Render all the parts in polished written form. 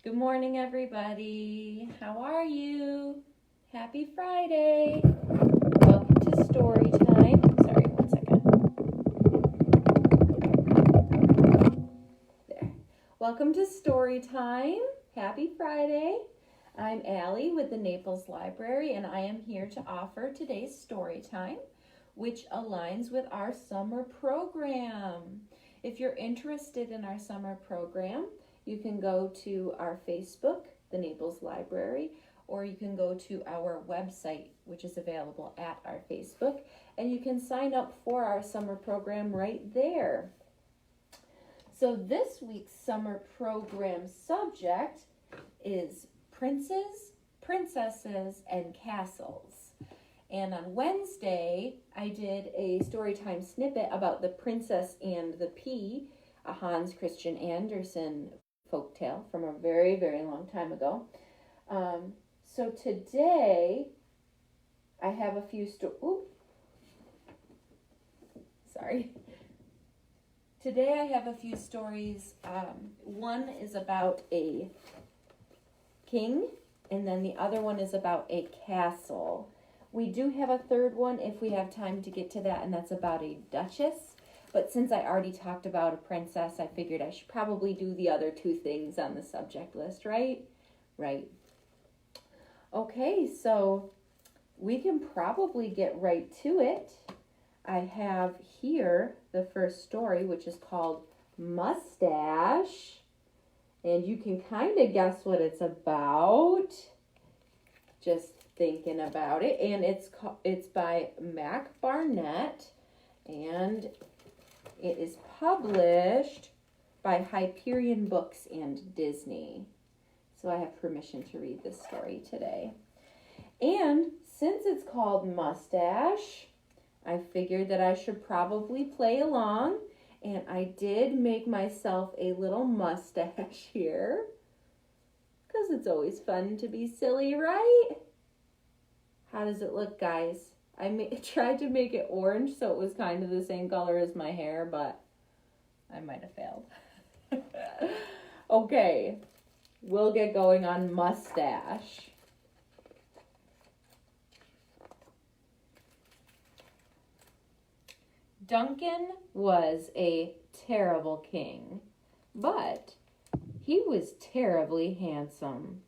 Good morning, everybody. How are you? Happy Friday. Welcome to Storytime. Sorry, one second. There. Welcome to Storytime. Happy Friday. I'm Allie with the Naples Library, and I am here to offer today's Storytime, which aligns with our summer program. If you're interested in our summer program, you can go to our Facebook, the Naples Library, or you can go to our website, which is available at our Facebook, and you can sign up for our summer program right there. So this week's summer program subject is princes, princesses, and castles. And on Wednesday, I did a Storytime snippet about The Princess and the Pea, a Hans Christian Andersen folktale from a very, very long time ago. So today, I have a few Today I have a few stories. One is about a king, and then the other one is about a castle. We do have a third one if we have time to get to that, and that's about a duchess. But since I already talked about a princess, I figured I should probably do the other two things on the subject list, right? Right. Okay, so we can probably get right to it. I have here the first story, which is called Mustache. And you can kind of guess what it's about. Just thinking about it. And it's by Mac Barnett. And it is published by Hyperion Books and Disney. So I have permission to read this story today. And since it's called Mustache, I figured that I should probably play along. And I did make myself a little mustache here. Because it's always fun to be silly, right? How does it look, guys? I tried to make it orange so it was kind of the same color as my hair, but I might have failed. Okay, we'll get going on Mustache. Duncan was a terrible king, but he was terribly handsome.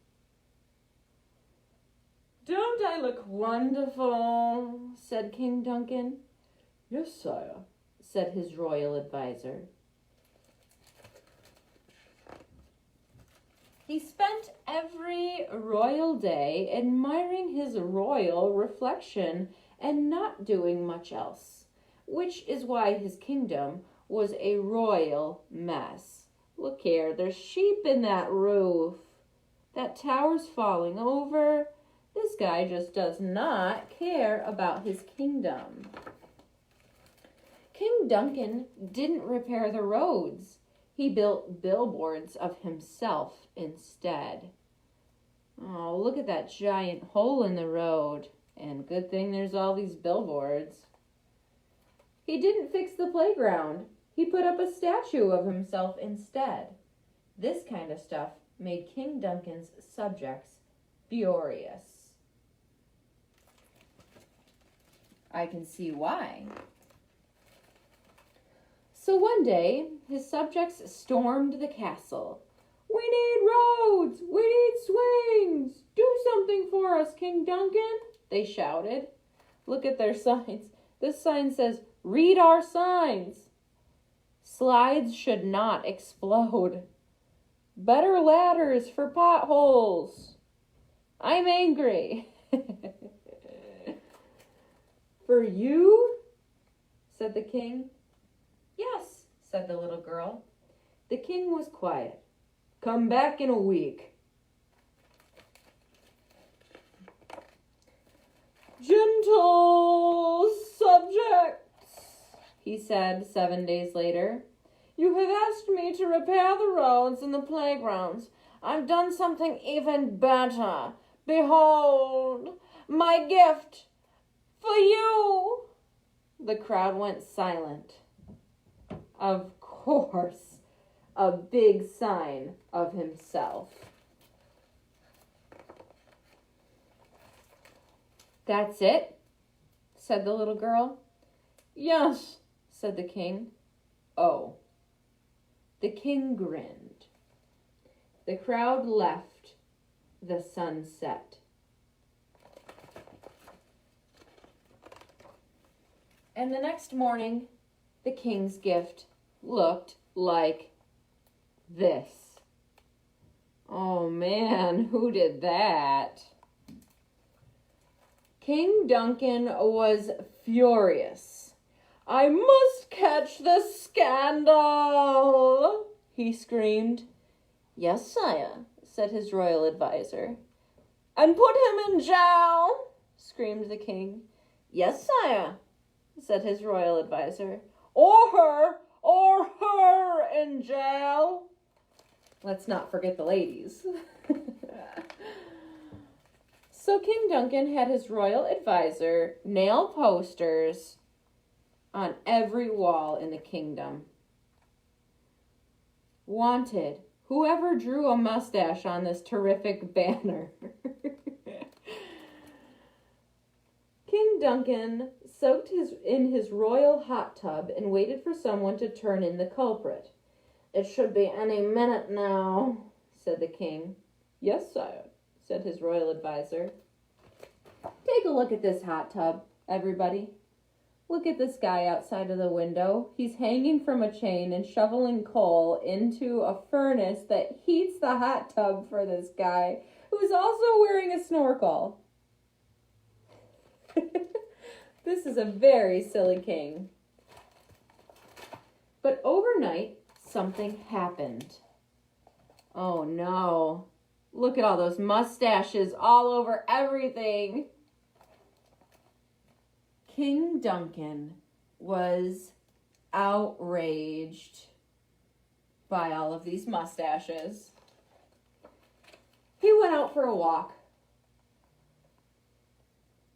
"Don't I look wonderful?" said King Duncan. "Yes, sire," said his royal advisor. He spent every royal day admiring his royal reflection and not doing much else, which is why his kingdom was a royal mess. Look here, there's sheep in that roof. That tower's falling over. This guy just does not care about his kingdom. King Duncan didn't repair the roads. He built billboards of himself instead. Oh, look at that giant hole in the road. And good thing there's all these billboards. He didn't fix the playground. He put up a statue of himself instead. This kind of stuff made King Duncan's subjects furious. I can see why. So one day, his subjects stormed the castle. "We need roads! We need swings! Do something for us, King Duncan!" they shouted. Look at their signs. This sign says, "Read our signs." Slides should not explode. Better ladders for potholes. I'm angry. "For you?" said the king. "Yes," said the little girl. The king was quiet. "Come back in a week." "Gentle subjects," he said 7 days later. "You have asked me to repair the roads and the playgrounds. I've done something even better. Behold, my gift for you." The crowd went silent. Of course, a big sign of himself. "That's it?" said the little girl. "Yes," said the king. "Oh." The king grinned. The crowd left. The sun set. And the next morning, the king's gift looked like this. Oh man, who did that? King Duncan was furious. "I must catch the scandal," he screamed. "Yes, sire," said his royal advisor. "And put him in jail," screamed the king. "Yes, sire," said his royal advisor. Or her in jail." Let's not forget the ladies. So King Duncan had his royal advisor nail posters on every wall in the kingdom. "Wanted, whoever drew a mustache on this terrific banner." King Duncan soaked in his royal hot tub and waited for someone to turn in the culprit. "It should be any minute now," said the king. "Yes, sire," said his royal advisor. "Take a look at this hot tub, everybody. Look at this guy outside of the window. He's hanging from a chain and shoveling coal into a furnace that heats the hot tub for this guy, who's also wearing a snorkel." This is a very silly king. But overnight, something happened. Oh no. Look at all those mustaches all over everything. King Duncan was outraged by all of these mustaches. He went out for a walk.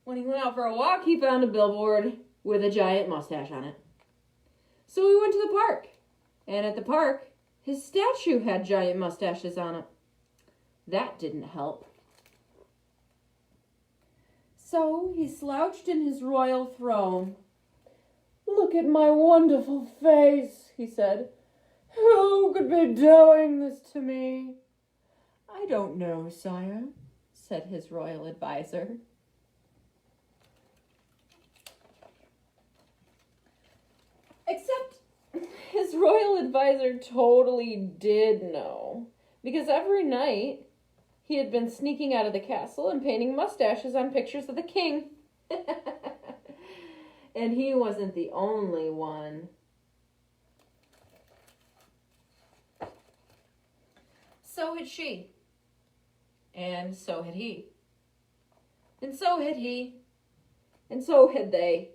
When he went out for a walk, he found a billboard with a giant mustache on it. So he went to the park. And at the park, his statue had giant mustaches on it. That didn't help. So he slouched in his royal throne. "Look at my wonderful face," he said. "Who could be doing this to me?" "I don't know, sire," said his royal advisor. Except his royal advisor totally did know, because every night he had been sneaking out of the castle and painting mustaches on pictures of the king. And he wasn't the only one. So had she. And so had he. And so had he. And so had they.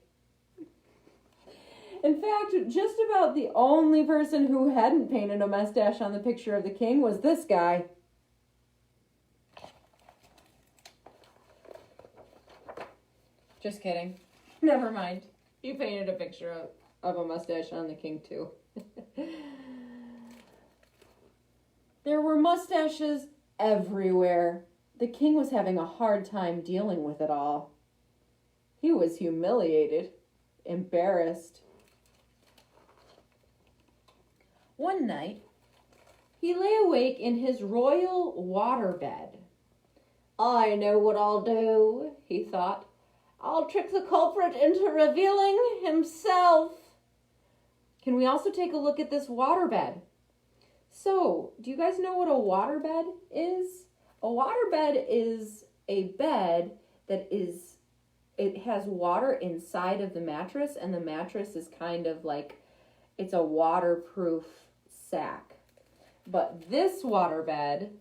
In fact, just about the only person who hadn't painted a mustache on the picture of the king was this guy. Just kidding. Never mind. He painted a picture of a mustache on the king too. There were mustaches everywhere. The king was having a hard time dealing with it all. He was humiliated, embarrassed. One night, he lay awake in his royal waterbed. "I know what I'll do," he thought. "I'll trick the culprit into revealing himself." Can we also take a look at this waterbed? So, do you guys know what a waterbed is? A waterbed is a bed that it has water inside of the mattress, and the mattress is kind of like, it's a waterproof sack. But this waterbed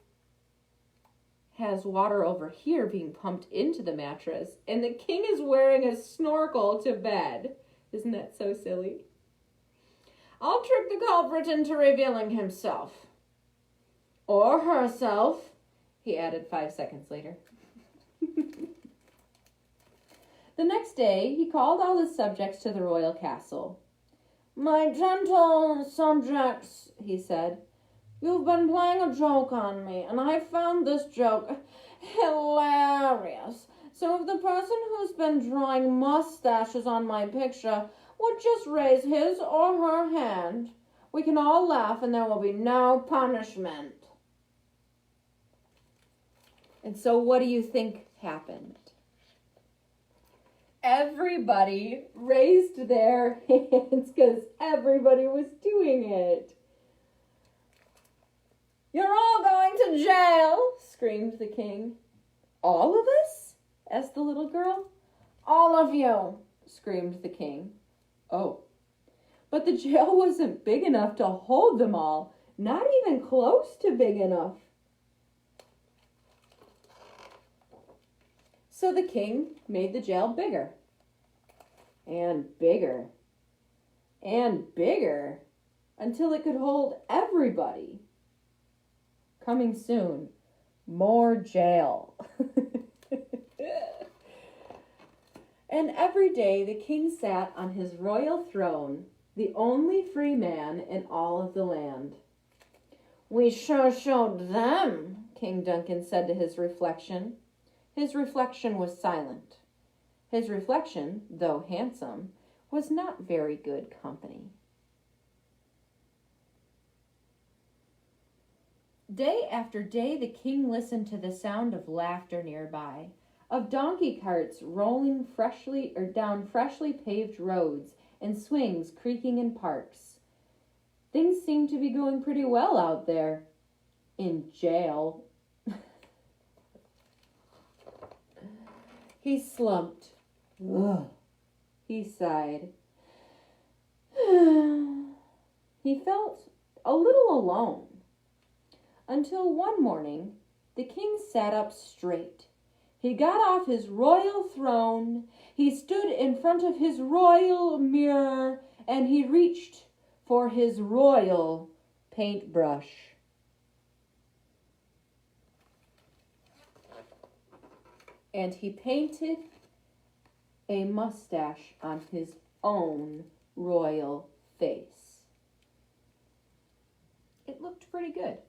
has water over here being pumped into the mattress, and the king is wearing a snorkel to bed. Isn't that so silly? "I'll trick the culprit into revealing himself. Or herself," he added 5 seconds later. The next day, he called all his subjects to the royal castle. "My gentle subjects," he said, "you've been playing a joke on me, and I found this joke hilarious. So if the person who's been drawing mustaches on my picture would just raise his or her hand, we can all laugh and there will be no punishment. And so what do you think happened? Everybody raised their hands because everybody was doing it. You're all going to jail, screamed the king. All of us? Asked the little girl. All of you, screamed the king. Oh, but the jail wasn't big enough to hold them all, not even close to big enough. So the king made the jail bigger, and bigger, and bigger, until it could hold everybody. Coming soon, more jail. And every day the king sat on his royal throne, the only free man in all of the land. We sure showed them, King Duncan said to his reflection. His reflection was silent. His reflection, though handsome, was not very good company. Day after day the king listened to the sound of laughter nearby, of donkey carts rolling down freshly paved roads and swings creaking in parks. Things seemed to be going pretty well out there in jail. He slumped. Ugh. He sighed. He felt a little alone. Until one morning, the king sat up straight. He got off his royal throne. He stood in front of his royal mirror, and he reached for his royal paintbrush. And he painted a mustache on his own royal face. It looked pretty good.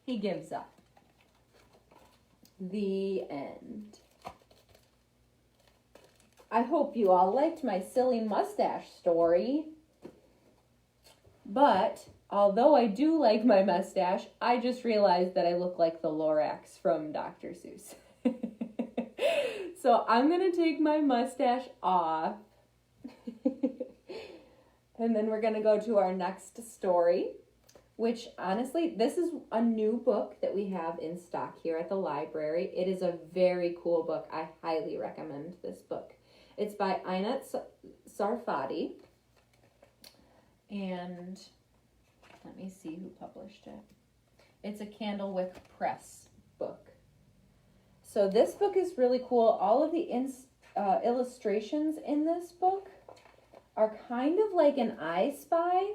He gives up. The end. I hope you all liked my silly mustache story. But although I do like my mustache, I just realized that I look like the Lorax from Dr. Seuss. So I'm going to take my mustache off. And then we're going to go to our next story, which honestly, this is a new book that we have in stock here at the library. It is a very cool book. I highly recommend this book. It's by Einat Sarfati. And let me see who published it. It's a Candlewick Press book. So this book is really cool. All of the illustrations in this book are kind of like an I Spy.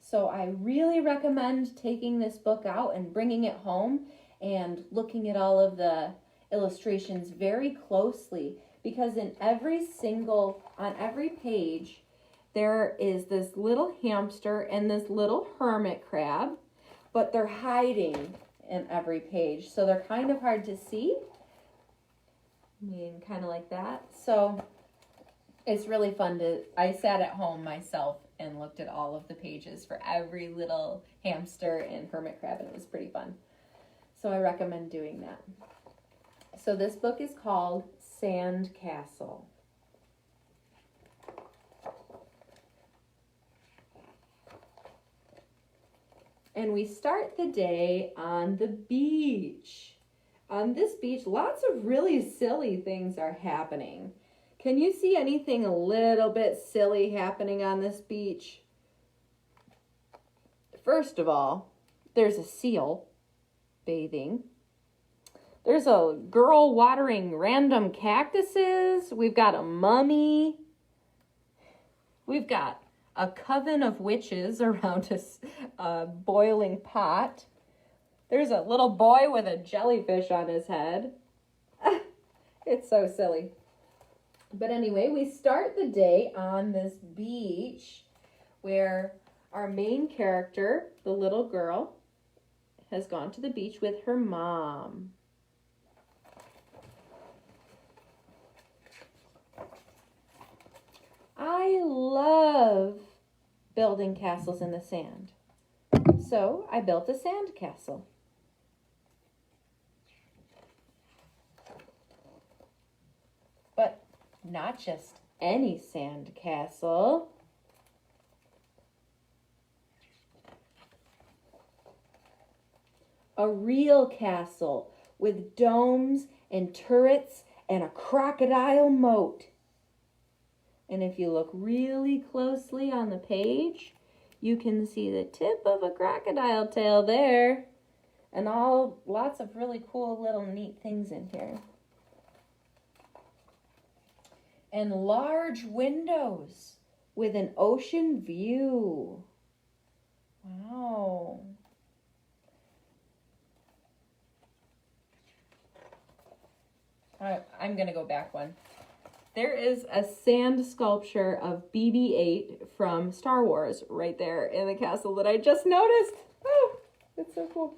So I really recommend taking this book out and bringing it home and looking at all of the illustrations very closely, because on every page, there is this little hamster and this little hermit crab, but they're hiding in every page. So they're kind of hard to see. I mean, kind of like that. So it's really fun I sat at home myself and looked at all of the pages for every little hamster and hermit crab, and it was pretty fun. So I recommend doing that. So this book is called Sand Castle. And we start the day on the beach. On this beach, lots of really silly things are happening. Can you see anything a little bit silly happening on this beach? First of all, there's a seal bathing. There's a girl watering random cactuses. We've got a mummy. We've got a coven of witches around a boiling pot. There's a little boy with a jellyfish on his head. It's so silly. But anyway, we start the day on this beach where our main character, the little girl, has gone to the beach with her mom. I love building castles in the sand. So I built a sand castle. But not just any sand castle. A real castle with domes and turrets and a crocodile moat. And if you look really closely on the page, you can see the tip of a crocodile tail there. And lots of really cool little neat things in here. And large windows with an ocean view. Wow. I'm going to go back one. There is a sand sculpture of BB-8 from Star Wars right there in the castle that I just noticed. Oh, it's so cool.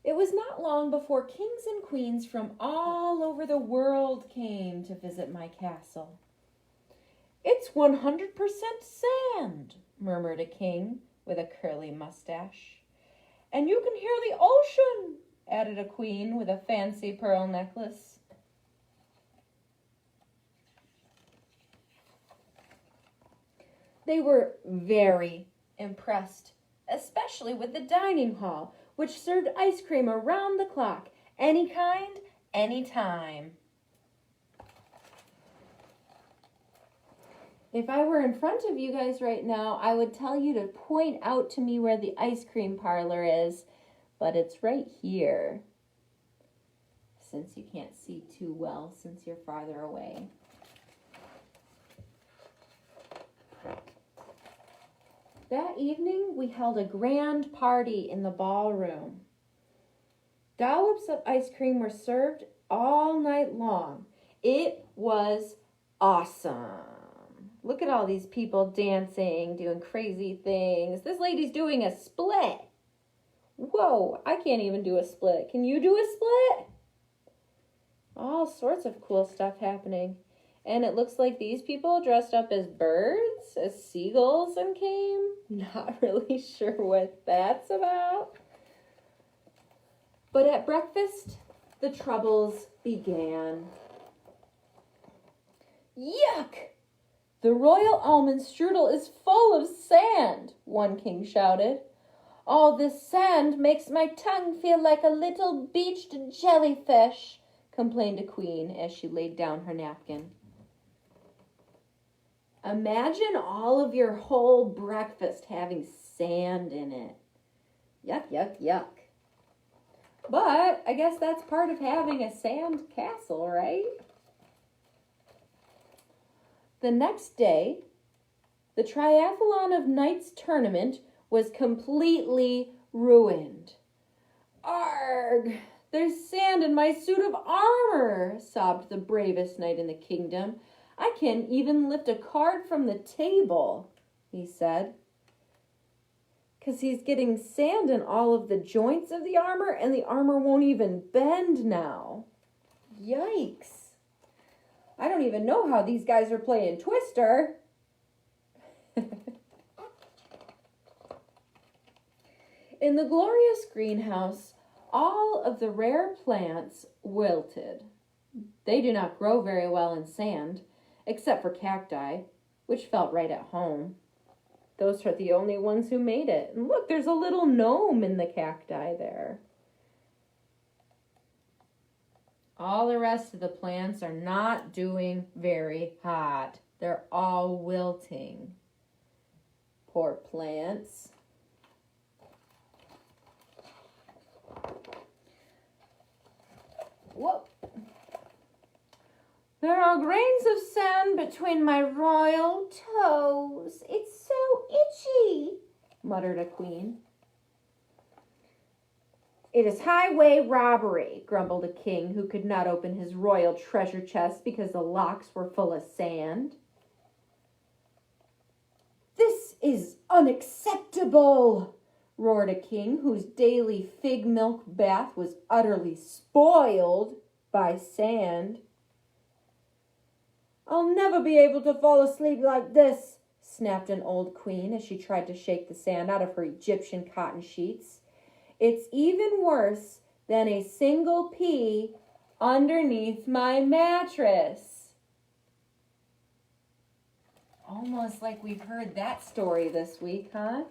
It was not long before kings and queens from all over the world came to visit my castle. It's 100% sand, murmured a king with a curly mustache. And you can hear the ocean, added a queen with a fancy pearl necklace. They were very impressed, especially with the dining hall, which served ice cream around the clock, any kind, any time. If I were in front of you guys right now, I would tell you to point out to me where the ice cream parlor is, but it's right here, since you can't see too well since you're farther away. That evening, we held a grand party in the ballroom. Dollops of ice cream were served all night long. It was awesome. Look at all these people dancing, doing crazy things. This lady's doing a split. Whoa, I can't even do a split. Can you do a split? All sorts of cool stuff happening. And it looks like these people dressed up as birds, as seagulls, and came. Not really sure what that's about. But at breakfast, the troubles began. Yuck! The royal almond strudel is full of sand, one king shouted. All this sand makes my tongue feel like a little beached jellyfish, complained a queen as she laid down her napkin. Imagine all of your whole breakfast having sand in it. Yuck, yuck, yuck. But I guess that's part of having a sand castle, right? The next day, the triathlon of knights tournament was completely ruined. Arg! There's sand in my suit of armor, sobbed the bravest knight in the kingdom. I can't even lift a card from the table, he said. 'Cause he's getting sand in all of the joints of the armor, and the armor won't even bend now. Yikes. I don't even know how these guys are playing Twister. In the glorious greenhouse, all of the rare plants wilted. They do not grow very well in sand, except for cacti, which felt right at home. Those are the only ones who made it. And look, there's a little gnome in the cacti there. All the rest of the plants are not doing very hot. They're all wilting. Poor plants. Whoa. There are grains of sand between my royal toes. It's so itchy, muttered a queen. It is highway robbery, grumbled a king who could not open his royal treasure chest because the locks were full of sand. This is unacceptable, roared a king whose daily fig milk bath was utterly spoiled by sand. I'll never be able to fall asleep like this, snapped an old queen as she tried to shake the sand out of her Egyptian cotton sheets. It's even worse than a single pea underneath my mattress. Almost like we've heard that story this week, huh?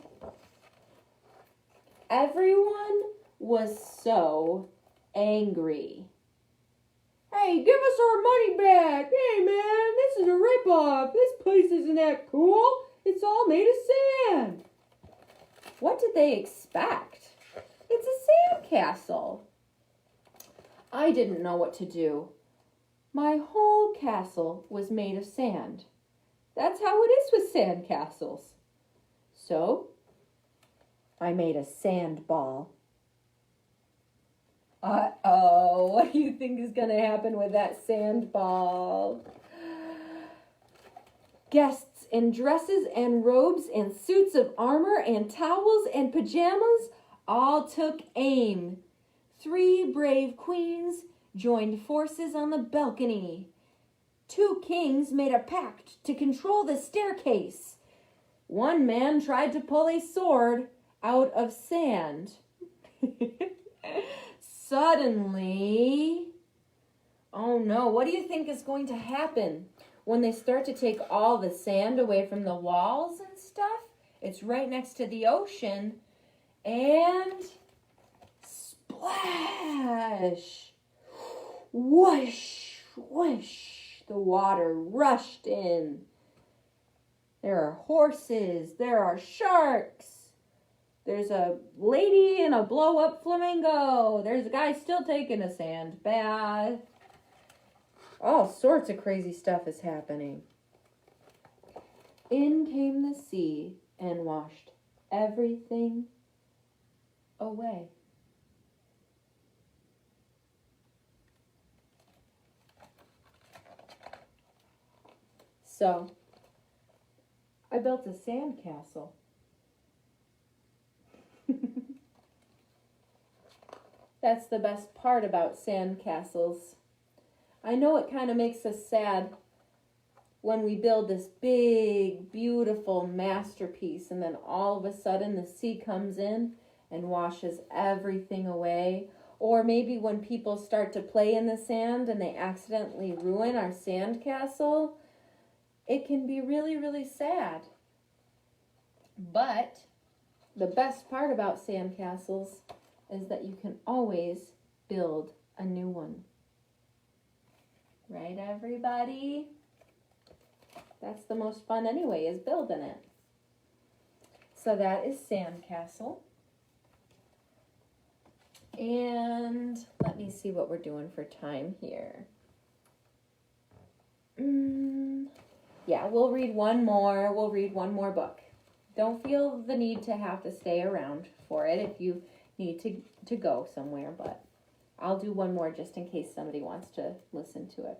Everyone was so angry. Hey, give us our money back. Hey, man, this is a ripoff. This place isn't that cool. It's all made of sand. What did they expect? It's a sand castle. I didn't know what to do. My whole castle was made of sand. That's how it is with sand castles. So, I made a sand ball. Uh-oh, what do you think is going to happen with that sand ball? Guests in dresses and robes and suits of armor and towels and pajamas all took aim. 3 brave queens joined forces on the balcony. 2 kings made a pact to control the staircase. 1 man tried to pull a sword out of sand. Suddenly, oh no, what do you think is going to happen when they start to take all the sand away from the walls and stuff? It's right next to the ocean, and splash! Whoosh, whoosh, the water rushed in. There are horses, there are sharks. There's a lady in a blow-up flamingo. There's a guy still taking a sand bath. All sorts of crazy stuff is happening. In came the sea and washed everything away. So, I built a sand castle. That's the best part about sand castles. I know it kind of makes us sad when we build this big, beautiful masterpiece and then all of a sudden the sea comes in and washes everything away. Or maybe when people start to play in the sand and they accidentally ruin our sand castle, it can be really, really sad. But the best part about sand castles is that you can always build a new one. Right, everybody? That's the most fun anyway, is building it. So that is sandcastle. And let me see what we're doing for time here. Yeah, we'll read one more. We'll read one more book. Don't feel the need to have to stay around for it if you need to go somewhere, but I'll do one more just in case somebody wants to listen to it.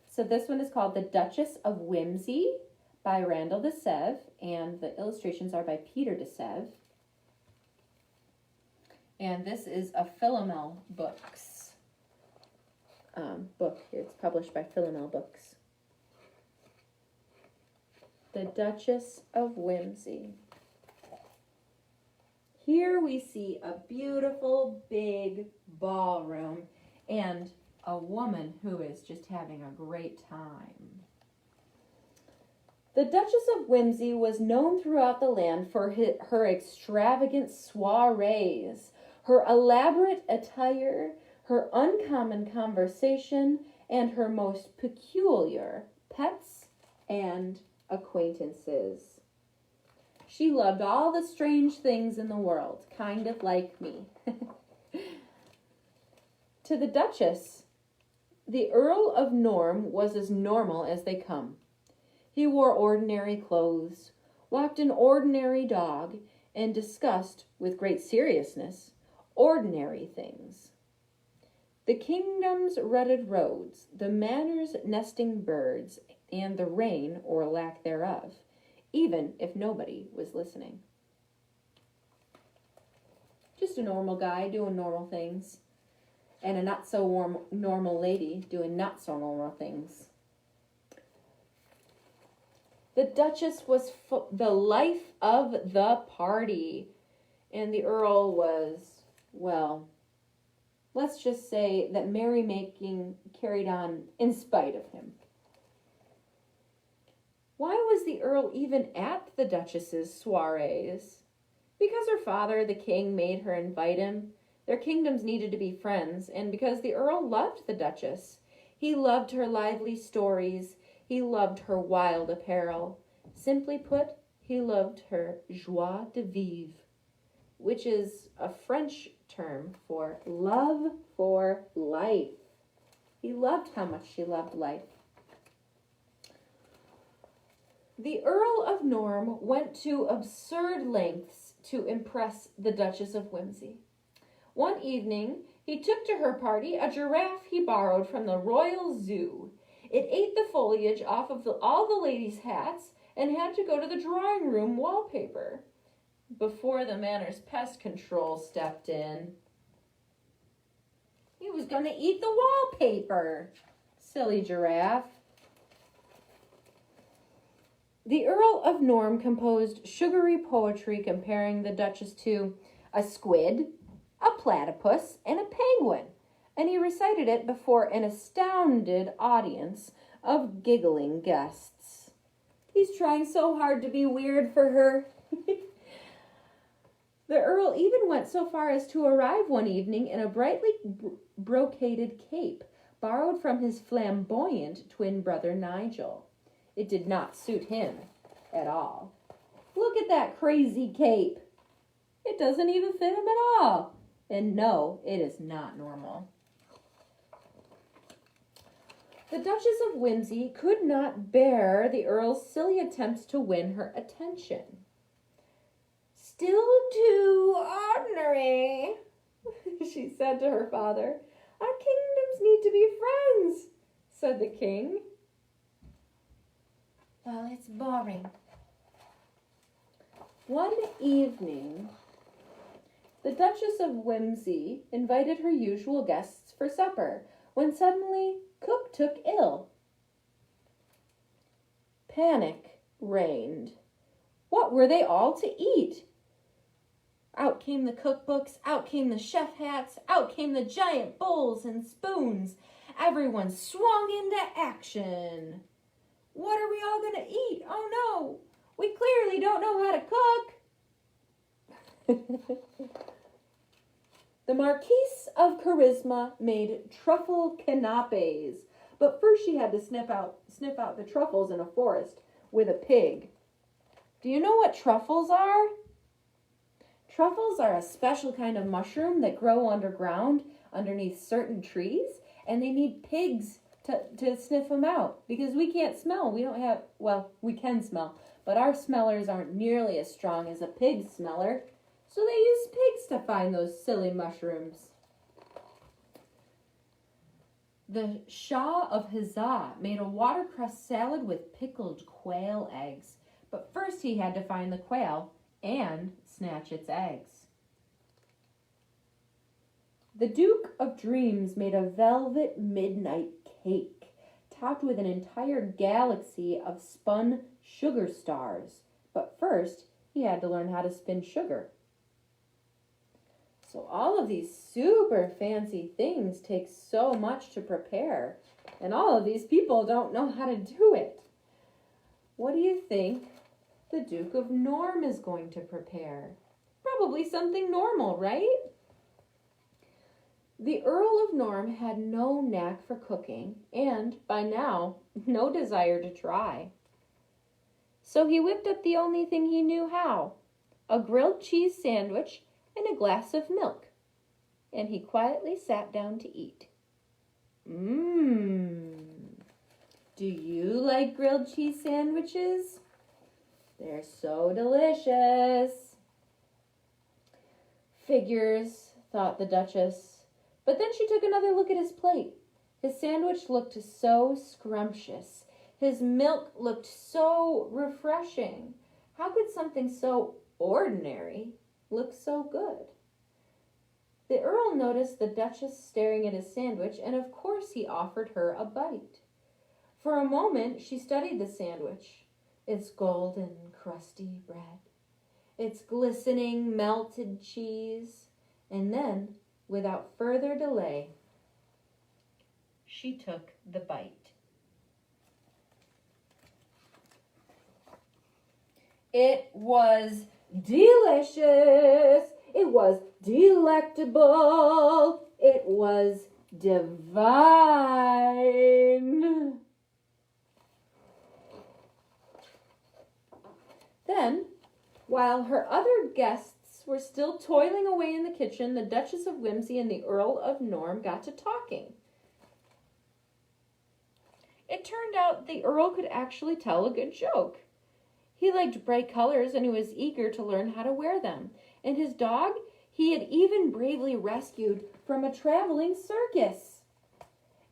So this one is called The Duchess of Whimsy by Randall DeSev, and the illustrations are by Peter DeSev. And this is a Philomel Books book. It's published by Philomel Books. The Duchess of Whimsy. Here we see a beautiful big ballroom and a woman who is just having a great time. The Duchess of Whimsy was known throughout the land for her extravagant soirees, her elaborate attire, her uncommon conversation, and her most peculiar pets and acquaintances. She loved all the strange things in the world, kind of like me. To the Duchess, the Earl of Norm was as normal as they come. He wore ordinary clothes, walked an ordinary dog, and discussed, with great seriousness, ordinary things. The kingdom's rutted roads, the manor's nesting birds, and the rain, or lack thereof, even if nobody was listening. Just a normal guy doing normal things, and a not-so-normal lady doing not-so-normal things. The Duchess was the life of the party. And the Earl was, well, let's just say that merrymaking carried on in spite of him. Why was the Earl even at the Duchess's soirees? Because her father, the king, made her invite him. Their kingdoms needed to be friends, and because the Earl loved the Duchess. He loved her lively stories. He loved her wild apparel. Simply put, he loved her joie de vivre, which is a French term for love for life. He loved how much she loved life. The Earl of Norm went to absurd lengths to impress the Duchess of Whimsy. One evening, he took to her party a giraffe he borrowed from the Royal Zoo. It ate the foliage off of all the ladies' hats and had to go to the drawing room wallpaper before the Manor's pest control stepped in. He was going to eat the wallpaper. Silly giraffe. The Earl of Norm composed sugary poetry comparing the Duchess to a squid, a platypus, and a penguin, and he recited it before an astounded audience of giggling guests. He's trying so hard to be weird for her. The Earl even went so far as to arrive one evening in a brightly brocaded cape, borrowed from his flamboyant twin brother Nigel. It did not suit him at all. Look at that crazy cape. It doesn't even fit him at all. And no, it is not normal. The Duchess of Whimsy could not bear the Earl's silly attempts to win her attention. Still too ordinary, she said to her father. Our kingdoms need to be friends, said the king. Well, it's boring. One evening, the Duchess of Whimsy invited her usual guests for supper, when suddenly cook took ill. Panic reigned. What were they all to eat? Out came the cookbooks, out came the chef hats, out came the giant bowls and spoons. Everyone swung into action. What are we all going to eat? Oh no, we clearly don't know how to cook. The Marquise of Charisma made truffle canapes, but first she had to sniff out the truffles in a forest with a pig. Do you know what truffles are? Truffles are a special kind of mushroom that grow underground underneath certain trees, and they need pigs to sniff them out because we can't smell. We don't have, well, we can smell, but our smellers aren't nearly as strong as a pig smeller. So they use pigs to find those silly mushrooms. The Shah of Hizah made a watercress salad with pickled quail eggs, but first he had to find the quail and snatch its eggs. The Duke of Dreams made a velvet midnight cake, topped with an entire galaxy of spun sugar stars, but first he had to learn how to spin sugar. So all of these super fancy things take so much to prepare, and all of these people don't know how to do it. What do you think the Duke of Norm is going to prepare? Probably something normal, right? The Earl of Norm had no knack for cooking, and, by now, no desire to try. So he whipped up the only thing he knew how, a grilled cheese sandwich and a glass of milk, and he quietly sat down to eat. Do you like grilled cheese sandwiches? They're so delicious. Figures, thought the Duchess, but then she took another look at his plate. His sandwich looked so scrumptious. His milk looked so refreshing. How could something so ordinary look so good? The Earl noticed the Duchess staring at his sandwich, and of course he offered her a bite. For a moment she studied the sandwich. It's golden, crusty bread. It's glistening, melted cheese. And then, without further delay, she took the bite. It was delicious. It was delectable. It was divine. Then, while her other guests were still toiling away in the kitchen, the Duchess of Whimsy and the Earl of Norm got to talking. It turned out the Earl could actually tell a good joke. He liked bright colors and he was eager to learn how to wear them. And his dog, he had even bravely rescued from a traveling circus.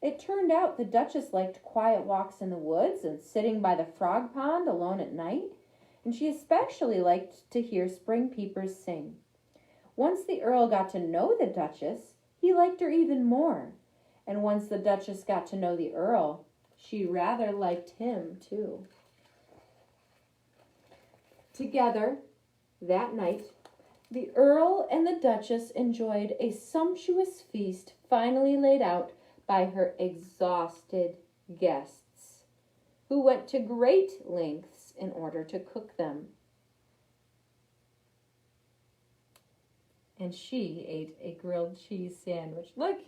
It turned out the Duchess liked quiet walks in the woods and sitting by the frog pond alone at night. And she especially liked to hear spring peepers sing. Once the Earl got to know the Duchess, he liked her even more. And once the Duchess got to know the Earl, she rather liked him too. Together, that night, the Earl and the Duchess enjoyed a sumptuous feast finally laid out by her exhausted guests, who went to great lengths in order to cook them. And she ate a grilled cheese sandwich. Look,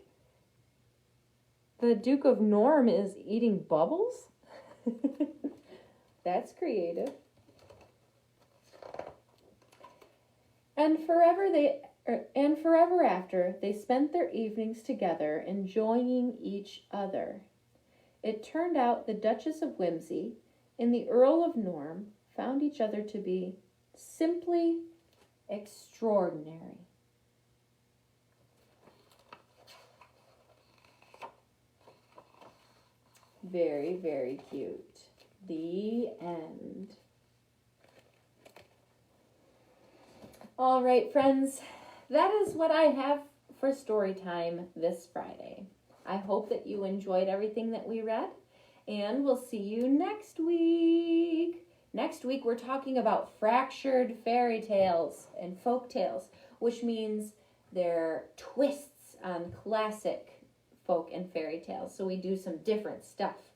the Duke of Norm is eating bubbles? That's creative. And forever after, they spent their evenings together, enjoying each other. It turned out the Duchess of Whimsy and the Earl of Norm found each other to be simply extraordinary. Very, very cute. The end. All right, friends, that is what I have for story time this Friday. I hope that you enjoyed everything that we read, and we'll see you next week. Next week, we're talking about fractured fairy tales and folk tales, which means they're twists on classic folk and fairy tales. So we do some different stuff.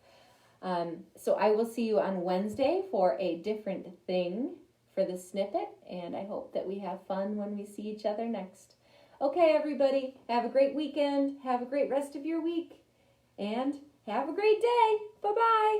So I will see you on Wednesday for a different thing for the snippet, and I hope that we have fun when we see each other next. Okay, everybody, have a great weekend, have a great rest of your week, and have a great day. Bye-bye.